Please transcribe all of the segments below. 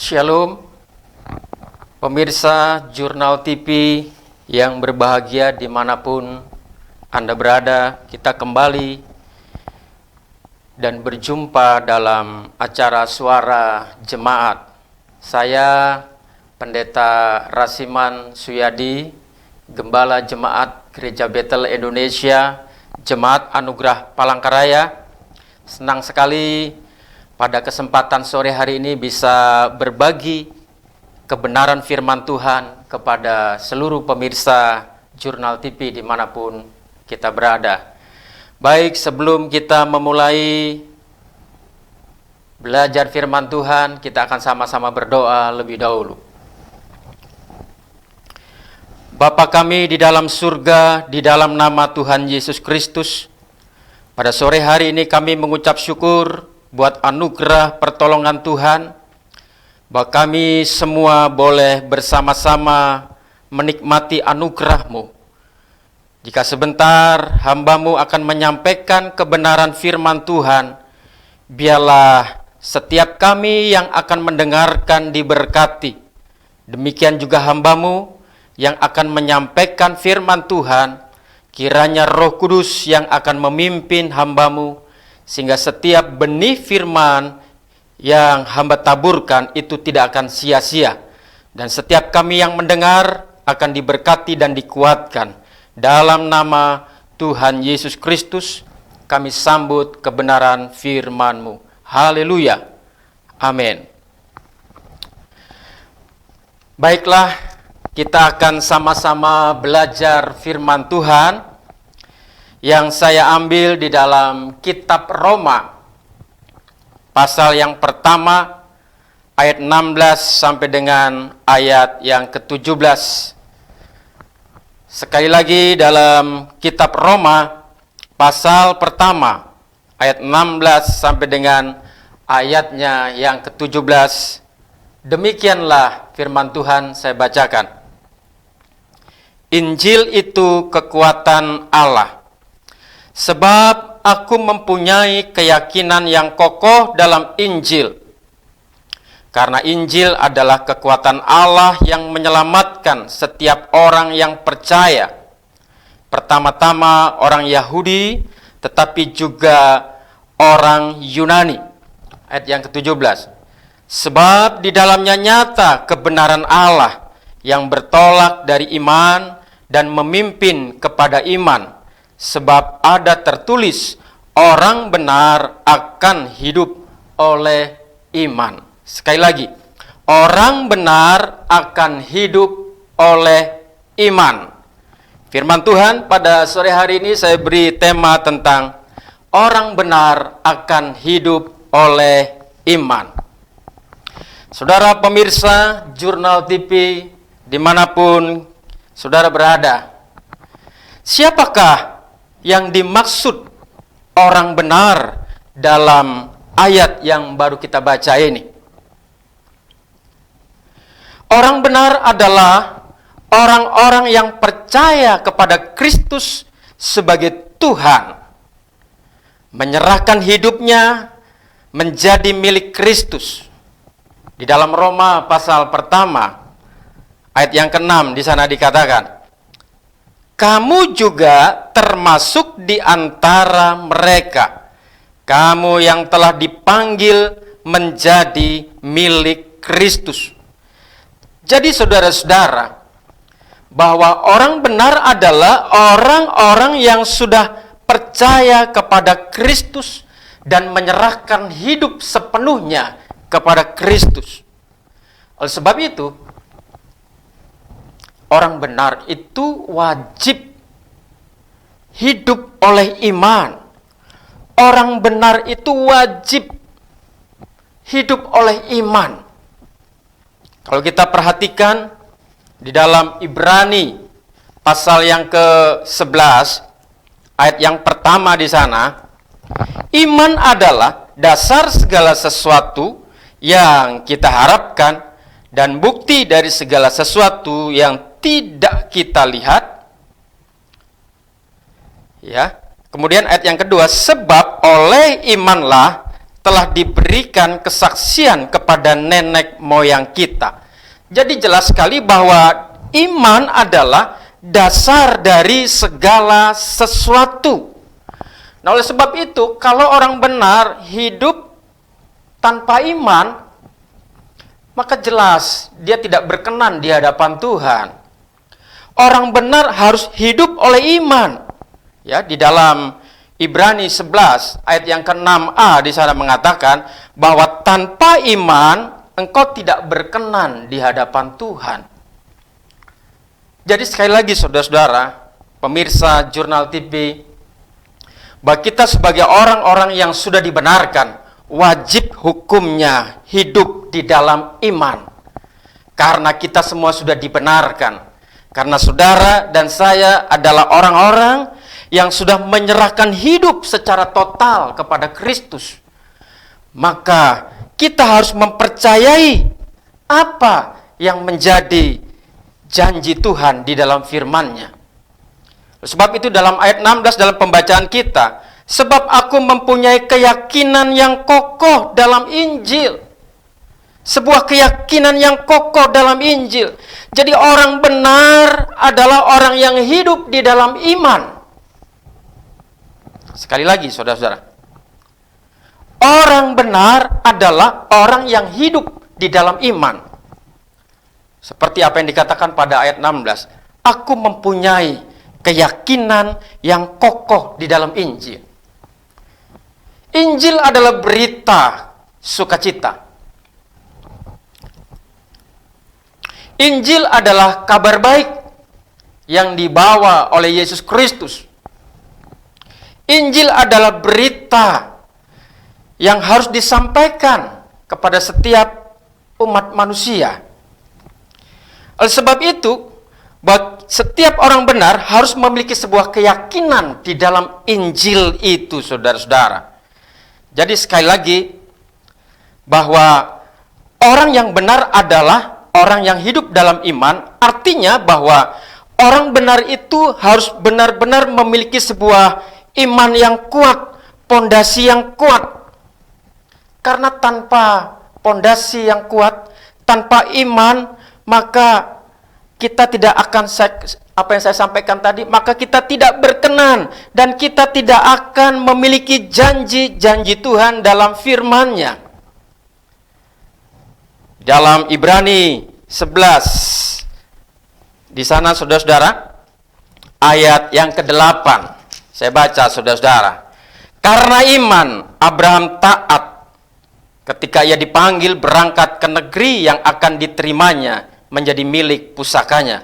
Shalom, pemirsa Jurnal TV yang berbahagia dimanapun Anda berada. Kita kembali dan berjumpa dalam acara Suara Jemaat. Saya Pendeta Rasiman Suyadi, Gembala Jemaat Gereja Betel Indonesia, Jemaat Anugerah Palangkaraya. Senang sekali pada kesempatan sore hari ini bisa berbagi kebenaran firman Tuhan kepada seluruh pemirsa Jurnal TV dimanapun kita berada. Baik, sebelum kita memulai belajar firman Tuhan, kita akan sama-sama berdoa lebih dahulu. Bapa kami di dalam surga, di dalam nama Tuhan Yesus Kristus, pada sore hari ini kami mengucap syukur buat anugerah pertolongan Tuhan, bahwa kami semua boleh bersama-sama menikmati anugerah-Mu. Jika sebentar hamba-Mu akan menyampaikan kebenaran firman Tuhan, biarlah setiap kami yang akan mendengarkan diberkati. Demikian juga hamba-Mu yang akan menyampaikan firman Tuhan, kiranya Roh Kudus yang akan memimpin hamba-Mu, sehingga setiap benih firman yang hamba taburkan itu tidak akan sia-sia. Dan setiap kami yang mendengar akan diberkati dan dikuatkan. Dalam nama Tuhan Yesus Kristus, kami sambut kebenaran firman-Mu. Haleluya. Amin. Baiklah, kita akan sama-sama belajar firman Tuhan yang saya ambil di dalam kitab Roma, pasal yang pertama, ayat 16 sampai dengan ayat yang ke-17. Sekali lagi dalam kitab Roma, pasal pertama, ayat 16 sampai dengan ayatnya yang ke-17. Demikianlah firman Tuhan saya bacakan. Injil itu kekuatan Allah. Sebab aku mempunyai keyakinan yang kokoh dalam Injil. Karena Injil adalah kekuatan Allah yang menyelamatkan setiap orang yang percaya. Pertama-tama orang Yahudi, tetapi juga orang Yunani. Ayat yang ke-17. Sebab di dalamnya nyata kebenaran Allah yang bertolak dari iman dan memimpin kepada iman. Sebab ada tertulis, orang benar akan hidup oleh iman. Sekali lagi, orang benar akan hidup oleh iman. Firman Tuhan pada sore hari ini saya beri tema tentang orang benar akan hidup oleh iman. Saudara pemirsa Jurnal TV dimanapun saudara berada, siapakah yang dimaksud orang benar dalam ayat yang baru kita baca ini? Orang benar adalah orang-orang yang percaya kepada Kristus sebagai Tuhan, menyerahkan hidupnya menjadi milik Kristus. Di dalam Roma pasal pertama, ayat yang ke-6 di sana dikatakan, kamu juga termasuk di antara mereka. Kamu yang telah dipanggil menjadi milik Kristus. Jadi saudara-saudara, bahwa orang benar adalah orang-orang yang sudah percaya kepada Kristus dan menyerahkan hidup sepenuhnya kepada Kristus. Oleh sebab itu, orang benar itu wajib hidup oleh iman. Orang benar itu wajib hidup oleh iman. Kalau kita perhatikan di dalam Ibrani pasal yang ke-11, ayat yang pertama di sana, iman adalah dasar segala sesuatu yang kita harapkan dan bukti dari segala sesuatu yang tidak kita lihat. Ya. Kemudian ayat yang kedua, sebab oleh imanlah telah diberikan kesaksian kepada nenek moyang kita. Jadi jelas sekali bahwa iman adalah dasar dari segala sesuatu. Nah, oleh sebab itu, kalau orang benar hidup tanpa iman, maka jelas dia tidak berkenan di hadapan Tuhan. Orang benar harus hidup oleh iman. Ya, di dalam Ibrani 11 ayat yang ke-6a di sana mengatakan bahwa tanpa iman engkau tidak berkenan di hadapan Tuhan. Jadi sekali lagi saudara-saudara, pemirsa Jurnal TV, bahwa kita sebagai orang-orang yang sudah dibenarkan, wajib hukumnya hidup di dalam iman. Karena kita semua sudah dibenarkan. Karena saudara dan saya adalah orang-orang yang sudah menyerahkan hidup secara total kepada Kristus. Maka kita harus mempercayai apa yang menjadi janji Tuhan di dalam firman-Nya. Sebab itu dalam ayat 16 dalam pembacaan kita, sebab aku mempunyai keyakinan yang kokoh dalam Injil. Sebuah keyakinan yang kokoh dalam Injil. Jadi orang benar adalah orang yang hidup di dalam iman. Sekali lagi saudara-saudara, orang benar adalah orang yang hidup di dalam iman. Seperti apa yang dikatakan pada ayat 16, aku mempunyai keyakinan yang kokoh di dalam Injil. Injil adalah berita sukacita. Injil adalah kabar baik yang dibawa oleh Yesus Kristus. Injil adalah berita yang harus disampaikan kepada setiap umat manusia. Oleh sebab itu, setiap orang benar harus memiliki sebuah keyakinan di dalam Injil itu, saudara-saudara. Jadi sekali lagi, bahwa orang yang benar adalah orang yang hidup dalam iman, artinya bahwa orang benar itu harus benar-benar memiliki sebuah iman yang kuat, pondasi yang kuat. Karena tanpa pondasi yang kuat, tanpa iman, maka kita tidak akan, apa yang saya sampaikan tadi, maka kita tidak berkenan dan kita tidak akan memiliki janji-janji Tuhan dalam firman-Nya. Dalam Ibrani 11, di sana saudara-saudara, ayat yang ke-8, saya baca saudara-saudara. Karena iman, Abraham taat ketika ia dipanggil berangkat ke negeri yang akan diterimanya menjadi milik pusakanya.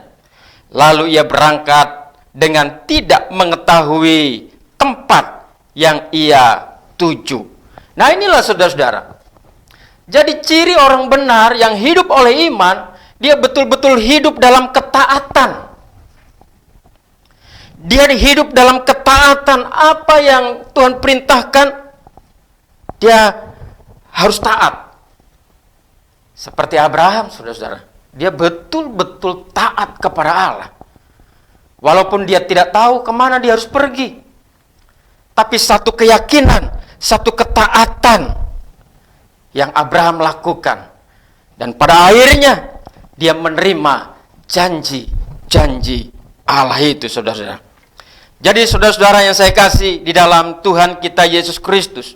Lalu ia berangkat dengan tidak mengetahui tempat yang ia tuju. Nah inilah saudara-saudara. Jadi ciri orang benar yang hidup oleh iman, dia betul-betul hidup dalam ketaatan. Dia hidup dalam ketaatan, apa yang Tuhan perintahkan, dia harus taat. Seperti Abraham, saudara-saudara. Dia betul-betul taat kepada Allah. Walaupun dia tidak tahu kemana dia harus pergi. Tapi satu keyakinan, satu ketaatan yang Abraham lakukan. Dan pada akhirnya, dia menerima janji-janji Allah itu, saudara-saudara. Jadi saudara-saudara yang saya kasih di dalam Tuhan kita Yesus Kristus,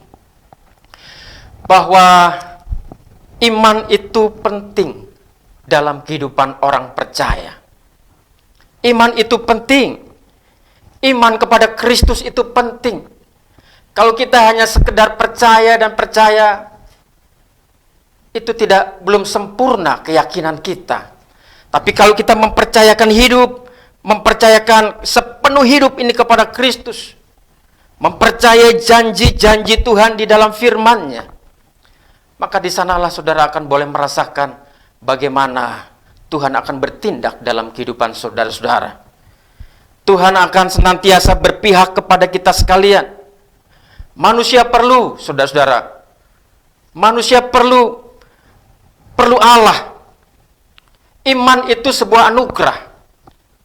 bahwa iman itu penting dalam kehidupan orang percaya. Iman itu penting. Iman kepada Kristus itu penting. Kalau kita hanya sekedar percaya dan percaya, itu belum sempurna keyakinan kita. Tapi kalau kita mempercayakan hidup, mempercayakan sepenuh hidup ini kepada Kristus, mempercayai janji-janji Tuhan di dalam firman-Nya, maka di sanalah saudara akan boleh merasakan bagaimana Tuhan akan bertindak dalam kehidupan saudara-saudara. Tuhan akan senantiasa berpihak kepada kita sekalian. Manusia perlu, saudara-saudara, manusia perlu Allah. Iman itu sebuah anugerah.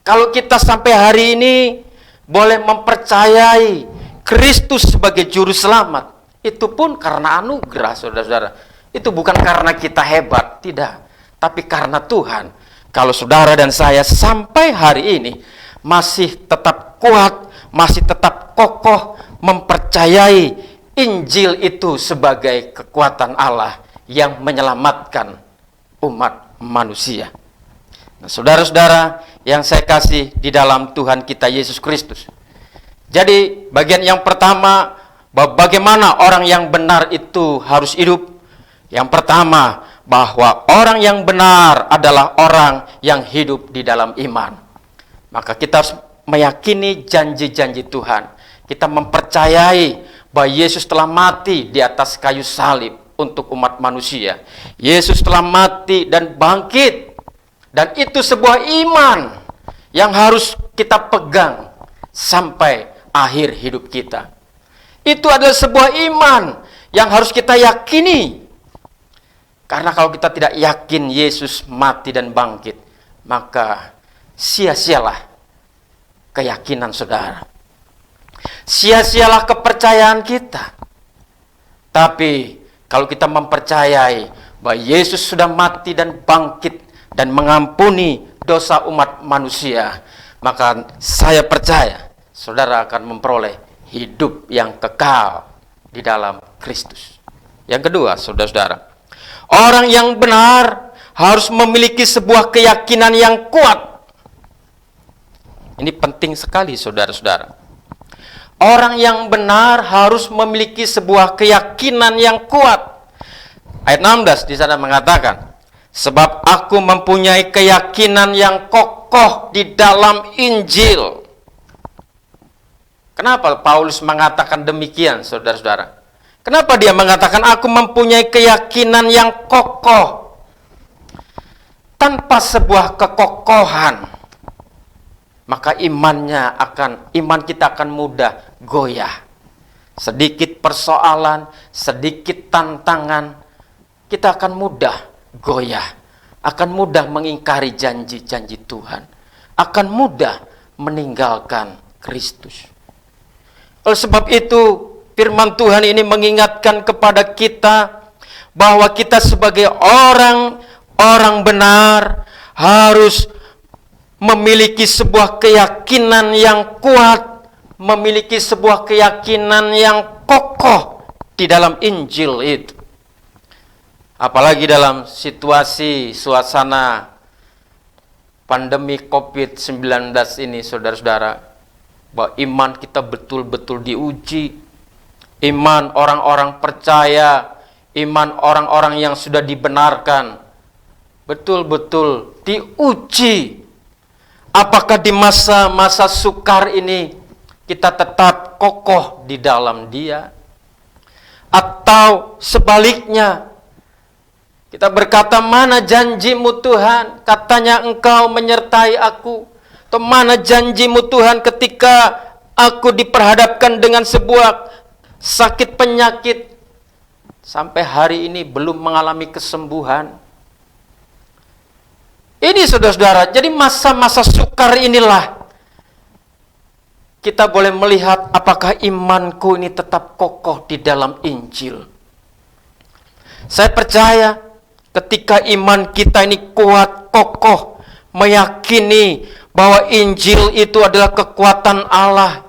Kalau kita sampai hari ini boleh mempercayai Kristus sebagai juru selamat, Itu pun karena anugerah, saudara-saudara. Itu bukan karena kita hebat, tidak. Tapi karena Tuhan. Kalau saudara dan saya sampai hari ini masih tetap kuat, masih tetap kokoh mempercayai Injil itu sebagai kekuatan Allah yang menyelamatkan umat manusia. Nah, saudara-saudara yang saya kasih di dalam Tuhan kita Yesus Kristus. Jadi bagian yang pertama, bagaimana orang yang benar itu harus hidup. Yang pertama, bahwa orang yang benar adalah orang yang hidup di dalam iman. Maka kita harus meyakini janji-janji Tuhan. Kita mempercayai bahwa Yesus telah mati di atas kayu salib untuk umat manusia. Yesus telah mati dan bangkit. Dan itu sebuah iman yang harus kita pegang sampai akhir hidup kita. Itu adalah sebuah iman yang harus kita yakini. Karena kalau kita tidak yakin Yesus mati dan bangkit, maka sia-sialah keyakinan saudara. Sia-sialah kepercayaan kita. Tapi kalau kita mempercayai bahwa Yesus sudah mati dan bangkit dan mengampuni dosa umat manusia, maka saya percaya saudara akan memperoleh hidup yang kekal di dalam Kristus. Yang kedua, saudara-saudara, orang yang benar harus memiliki sebuah keyakinan yang kuat. Ini penting sekali, saudara-saudara. Orang yang benar harus memiliki sebuah keyakinan yang kuat. Ayat 16 di sana mengatakan, sebab aku mempunyai keyakinan yang kokoh di dalam Injil. Kenapa Paulus mengatakan demikian, saudara-saudara? Kenapa dia mengatakan aku mempunyai keyakinan yang kokoh? Tanpa sebuah kekokohan, maka iman kita akan mudah goyah. Sedikit persoalan, sedikit tantangan, kita akan mudah goyah. Akan mudah mengingkari janji-janji Tuhan. Akan mudah meninggalkan Kristus. Oleh sebab itu, firman Tuhan ini mengingatkan kepada kita bahwa kita sebagai orang benar harus memiliki sebuah keyakinan yang kuat, memiliki sebuah keyakinan yang kokoh di dalam Injil itu. Apalagi dalam situasi suasana pandemi COVID-19 ini, saudara-saudara, bahwa iman kita betul-betul diuji. Iman orang-orang percaya, iman orang-orang yang sudah dibenarkan, betul-betul diuji. Apakah di masa-masa sukar ini kita tetap kokoh di dalam Dia? Atau sebaliknya, kita berkata, mana janjimu Tuhan? Katanya Engkau menyertai aku. Atau mana janjimu Tuhan ketika aku diperhadapkan dengan sebuah sakit penyakit, sampai hari ini belum mengalami kesembuhan. Ini saudara-saudara, jadi masa-masa sukar inilah kita boleh melihat apakah imanku ini tetap kokoh di dalam Injil. Saya percaya ketika iman kita ini kuat, kokoh, meyakini bahwa Injil itu adalah kekuatan Allah,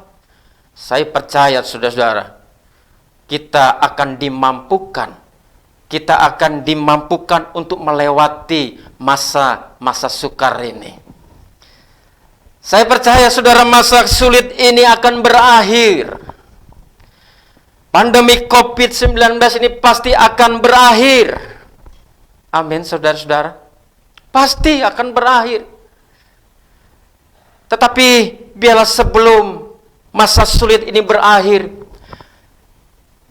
saya percaya saudara-saudara, kita akan dimampukan untuk melewati masa-masa sukar ini. Saya percaya saudara, masa sulit ini akan berakhir. Pandemi COVID-19 ini pasti akan berakhir. Amin, saudara-saudara. Pasti akan berakhir. Tetapi biarlah sebelum masa sulit ini berakhir,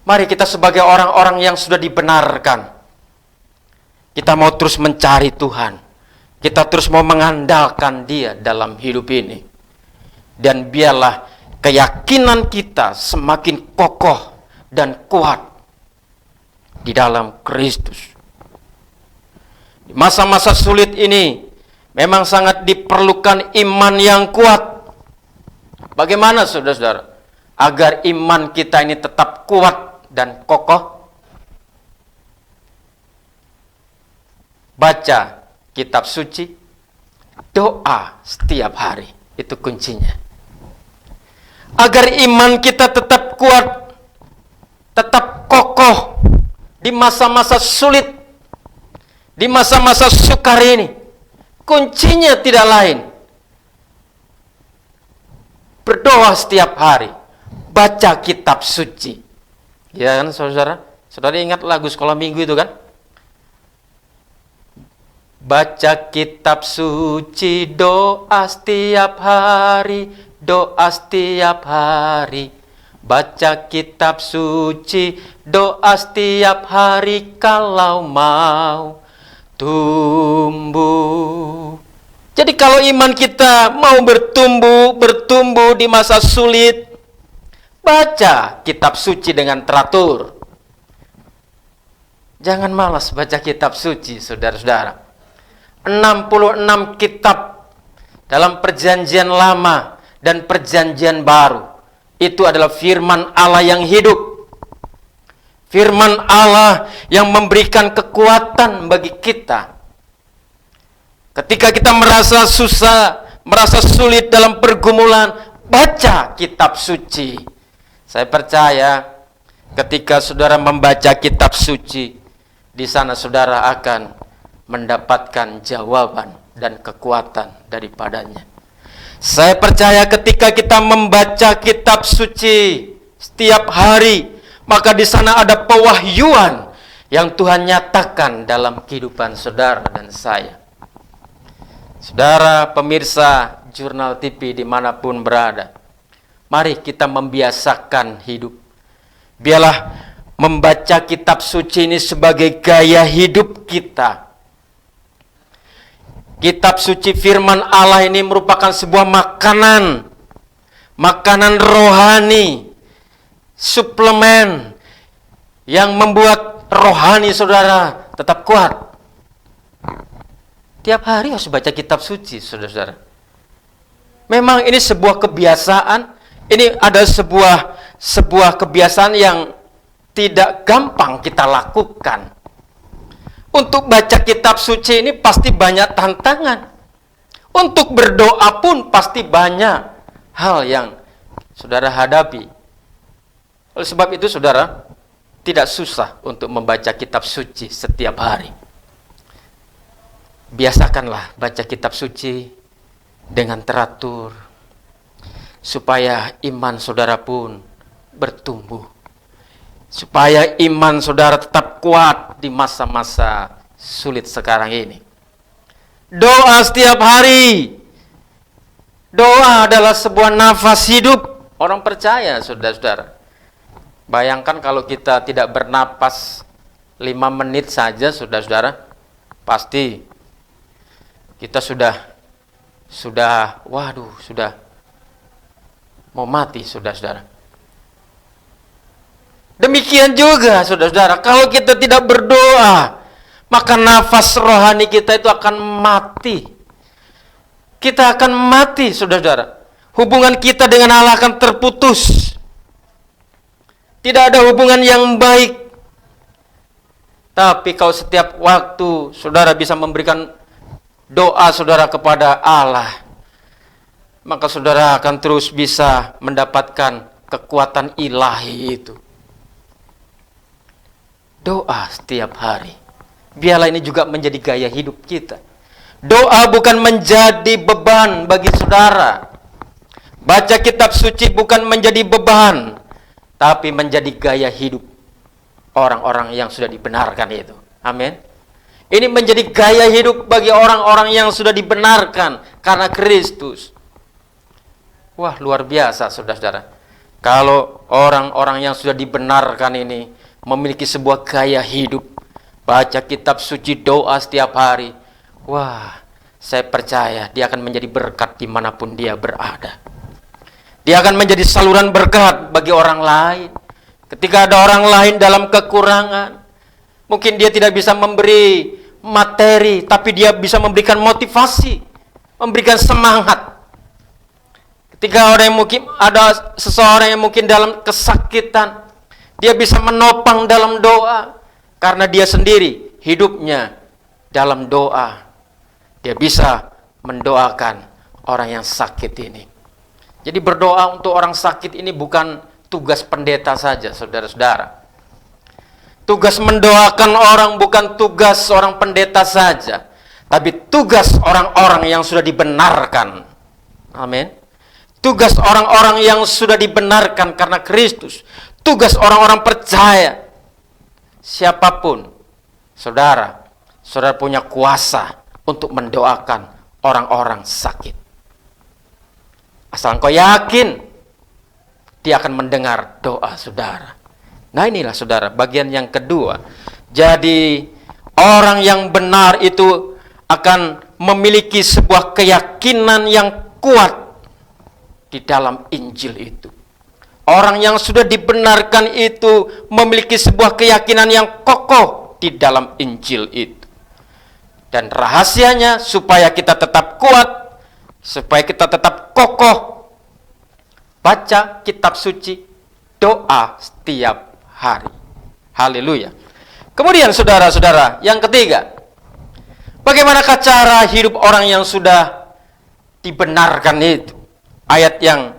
mari kita sebagai orang-orang yang sudah dibenarkan, kita mau terus mencari Tuhan. Kita terus mau mengandalkan Dia dalam hidup ini. Dan biarlah keyakinan kita semakin kokoh dan kuat di dalam Kristus. Di masa-masa sulit ini memang sangat diperlukan iman yang kuat. Bagaimana saudara-saudara? Agar iman kita ini tetap kuat dan kokoh. Baca kitab suci, doa setiap hari. Itu kuncinya. Agar iman kita tetap kuat, tetap kokoh di masa-masa sulit, di masa-masa sukar ini. Kuncinya tidak lain, berdoa setiap hari, baca kitab suci. Ya kan saudara? Saudara ingat lagu sekolah minggu itu kan? Baca kitab suci, doa setiap hari, doa setiap hari. Baca kitab suci, doa setiap hari kalau mau tumbuh. Jadi kalau iman kita mau bertumbuh di masa sulit, baca kitab suci dengan teratur. Jangan malas baca kitab suci, saudara-saudara. 66 kitab dalam perjanjian lama dan perjanjian baru. Itu adalah firman Allah yang hidup. Firman Allah yang memberikan kekuatan bagi kita. Ketika kita merasa susah, merasa sulit dalam pergumulan, baca kitab suci. Saya percaya ketika saudara membaca kitab suci, di sana saudara akan mendapatkan jawaban dan kekuatan daripadanya. Saya percaya ketika kita membaca kitab suci setiap hari, maka di sana ada pewahyuan yang Tuhan nyatakan dalam kehidupan saudara dan saya. Saudara pemirsa Jurnal TV dimanapun berada, mari kita membiasakan hidup. Biarlah membaca kitab suci ini sebagai gaya hidup kita. Kitab suci firman Allah ini merupakan sebuah makanan rohani, suplemen yang membuat rohani saudara tetap kuat. Tiap hari harus baca kitab suci, saudara-saudara. Memang ini sebuah kebiasaan, ini ada sebuah kebiasaan yang tidak gampang kita lakukan. Untuk baca kitab suci ini pasti banyak tantangan. Untuk berdoa pun pasti banyak hal yang saudara hadapi. Oleh sebab itu saudara, tidak susah untuk membaca kitab suci setiap hari. Biasakanlah baca kitab suci dengan teratur, supaya iman saudara pun bertumbuh. Supaya iman saudara tetap kuat di masa-masa sulit sekarang ini. Doa setiap hari. Doa adalah sebuah nafas hidup. Orang percaya, saudara-saudara. Bayangkan kalau kita tidak bernapas 5 menit saja, saudara-saudara, pasti kita sudah mau mati, saudara-saudara. Demikian juga, saudara-saudara, kalau kita tidak berdoa, maka nafas rohani kita itu akan mati. Kita akan mati, saudara-saudara. Hubungan kita dengan Allah akan terputus. Tidak ada hubungan yang baik. Tapi kalau setiap waktu saudara bisa memberikan doa saudara kepada Allah, maka saudara akan terus bisa mendapatkan kekuatan ilahi itu. Doa setiap hari. Biarlah ini juga menjadi gaya hidup kita. Doa bukan menjadi beban bagi saudara. Baca kitab suci bukan menjadi beban, tapi menjadi gaya hidup orang-orang yang sudah dibenarkan itu. Amin. Ini menjadi gaya hidup bagi orang-orang yang sudah dibenarkan karena Kristus. Wah, luar biasa, saudara-saudara. Kalau orang-orang yang sudah dibenarkan ini memiliki sebuah gaya hidup, baca kitab suci, doa setiap hari, wah, saya percaya dia akan menjadi berkat dimanapun dia berada. Dia akan menjadi saluran berkat bagi orang lain. Ketika ada orang lain dalam kekurangan, mungkin dia tidak bisa memberi materi, tapi dia bisa memberikan motivasi, memberikan semangat. Ketika ada seseorang yang mungkin dalam kesakitan, Dia bisa menopang dalam doa karena dia sendiri hidupnya dalam doa. Dia bisa mendoakan orang yang sakit ini. Jadi berdoa untuk orang sakit ini bukan tugas pendeta saja, saudara-saudara. Tugas mendoakan orang bukan tugas seorang pendeta saja, tapi tugas orang-orang yang sudah dibenarkan. Amin. Tugas orang-orang yang sudah dibenarkan karena Kristus. Tugas orang-orang percaya. Siapapun, saudara punya kuasa untuk mendoakan orang-orang sakit. Asal engkau yakin, dia akan mendengar doa saudara. Nah inilah saudara, bagian yang kedua. Jadi, orang yang benar itu akan memiliki sebuah keyakinan yang kuat di dalam Injil itu. Orang yang sudah dibenarkan itu memiliki sebuah keyakinan yang kokoh di dalam Injil itu. Dan rahasianya supaya kita tetap kuat, supaya kita tetap kokoh, baca kitab suci, doa setiap hari. Haleluya. Kemudian saudara-saudara, yang ketiga, bagaimanakah cara hidup orang yang sudah dibenarkan itu? Ayat yang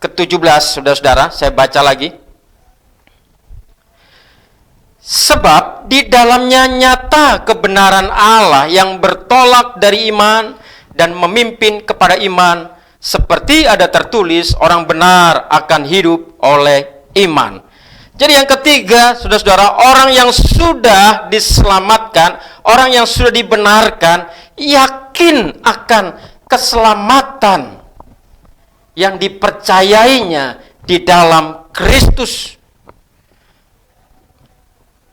ke-17, saudara-saudara, saya baca lagi. Sebab di dalamnya nyata kebenaran Allah yang bertolak dari iman dan memimpin kepada iman, seperti ada tertulis, orang benar akan hidup oleh iman. Jadi yang ketiga, saudara-saudara, orang yang sudah diselamatkan, orang yang sudah dibenarkan, yakin akan keselamatan yang dipercayainya di dalam Kristus.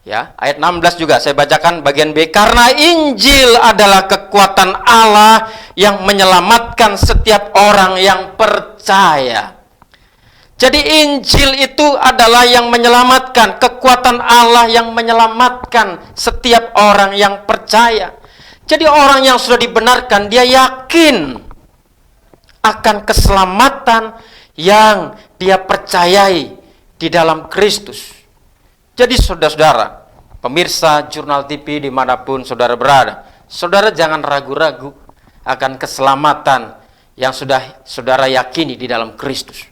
Ya, ayat 16 juga saya bacakan bagian B. Karena Injil adalah kekuatan Allah yang menyelamatkan setiap orang yang percaya. Jadi Injil itu adalah yang menyelamatkan, kekuatan Allah yang menyelamatkan setiap orang yang percaya. Jadi orang yang sudah dibenarkan, dia yakin akan keselamatan yang dia percayai di dalam Kristus. Jadi saudara-saudara, pemirsa Jurnal TV dimanapun saudara berada, saudara jangan ragu-ragu akan keselamatan yang sudah saudara yakini di dalam Kristus.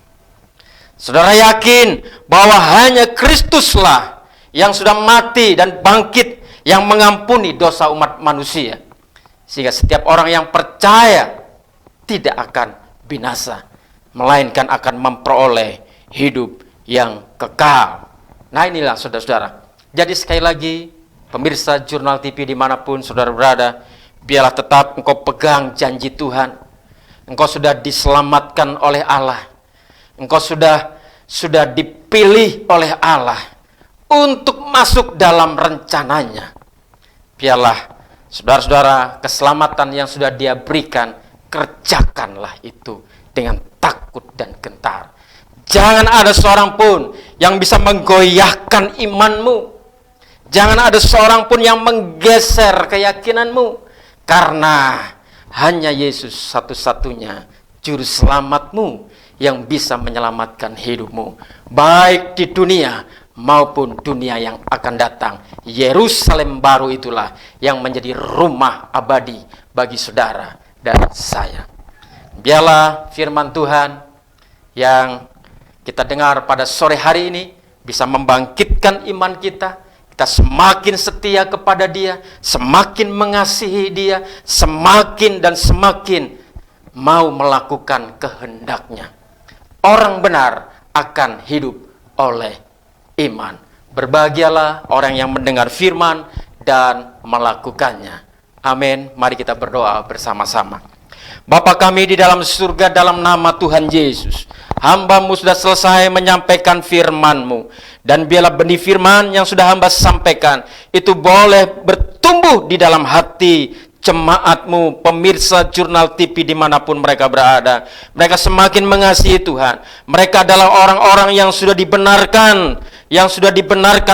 Saudara yakin bahwa hanya Kristuslah yang sudah mati dan bangkit, yang mengampuni dosa umat manusia. Sehingga setiap orang yang percaya tidak akan binasa, melainkan akan memperoleh hidup yang kekal. Nah inilah saudara-saudara. Jadi sekali lagi, pemirsa Jurnal TV dimanapun saudara berada, biarlah tetap engkau pegang janji Tuhan. Engkau sudah diselamatkan oleh Allah. Engkau sudah dipilih oleh Allah untuk masuk dalam rencananya. Biarlah saudara-saudara, keselamatan yang sudah Dia berikan, kerjakanlah itu dengan takut dan gentar. Jangan ada seorang pun yang bisa menggoyahkan imanmu. Jangan ada seorang pun yang menggeser keyakinanmu. Karena hanya Yesus satu-satunya juru selamatmu yang bisa menyelamatkan hidupmu. Baik di dunia maupun dunia yang akan datang. Yerusalem baru itulah yang menjadi rumah abadi bagi saudara dan saya. Biarlah firman Tuhan yang kita dengar pada sore hari ini bisa membangkitkan iman kita. Kita semakin setia kepada Dia, semakin mengasihi Dia, semakin dan semakin mau melakukan kehendak-Nya. Orang benar akan hidup oleh iman. Berbahagialah orang yang mendengar firman dan melakukannya. Amin. Mari kita berdoa bersama-sama. Bapa kami di dalam surga, dalam nama Tuhan Yesus, hamba-Mu sudah selesai menyampaikan firman-Mu. Dan biarlah benih firman yang sudah hamba sampaikan itu boleh bertumbuh di dalam hati jemaat-Mu, pemirsa Jurnal TV dimanapun mereka berada. Mereka semakin mengasihi Tuhan. Mereka adalah orang-orang yang sudah dibenarkan,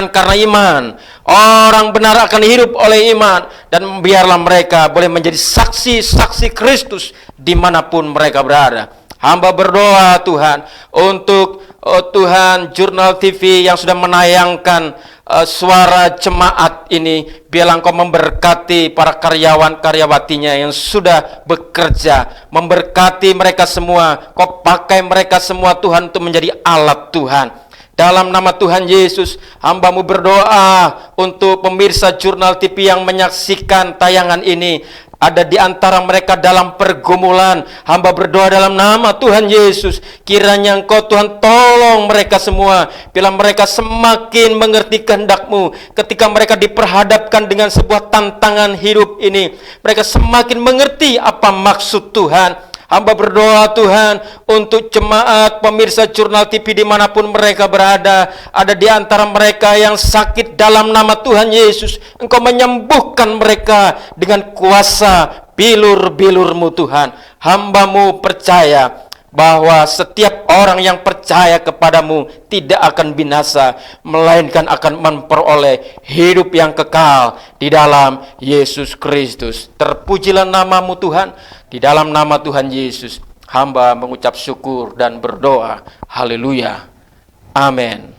karena iman. Orang benar akan hidup oleh iman. Dan biarlah mereka boleh menjadi saksi-saksi Kristus dimanapun mereka berada. Hamba berdoa Tuhan untuk Oh Tuhan, Jurnal TV yang sudah menayangkan suara jemaat ini, biarlah Engkau memberkati para karyawan-karyawatinya yang sudah bekerja, memberkati mereka semua. Kau pakai mereka semua Tuhan untuk menjadi alat Tuhan. Dalam nama Tuhan Yesus, hamba-Mu berdoa untuk pemirsa Jurnal TV yang menyaksikan tayangan ini. Ada di antara mereka dalam pergumulan. Hamba berdoa dalam nama Tuhan Yesus, kiranya Engkau Tuhan tolong mereka semua. Bila mereka semakin mengerti kehendak-Mu, ketika mereka diperhadapkan dengan sebuah tantangan hidup ini, mereka semakin mengerti apa maksud Tuhan. Hamba berdoa Tuhan untuk jemaat pemirsa Jurnal TV dimanapun mereka berada. Ada di antara mereka yang sakit, dalam nama Tuhan Yesus Engkau menyembuhkan mereka dengan kuasa bilur-bilur-Mu Tuhan. Hamba-Mu percaya bahwa setiap orang yang percaya kepadamu tidak akan binasa, melainkan akan memperoleh hidup yang kekal di dalam Yesus Kristus. Terpujilah nama-Mu Tuhan. Di dalam nama Tuhan Yesus, hamba mengucap syukur dan berdoa. Haleluya. Amin.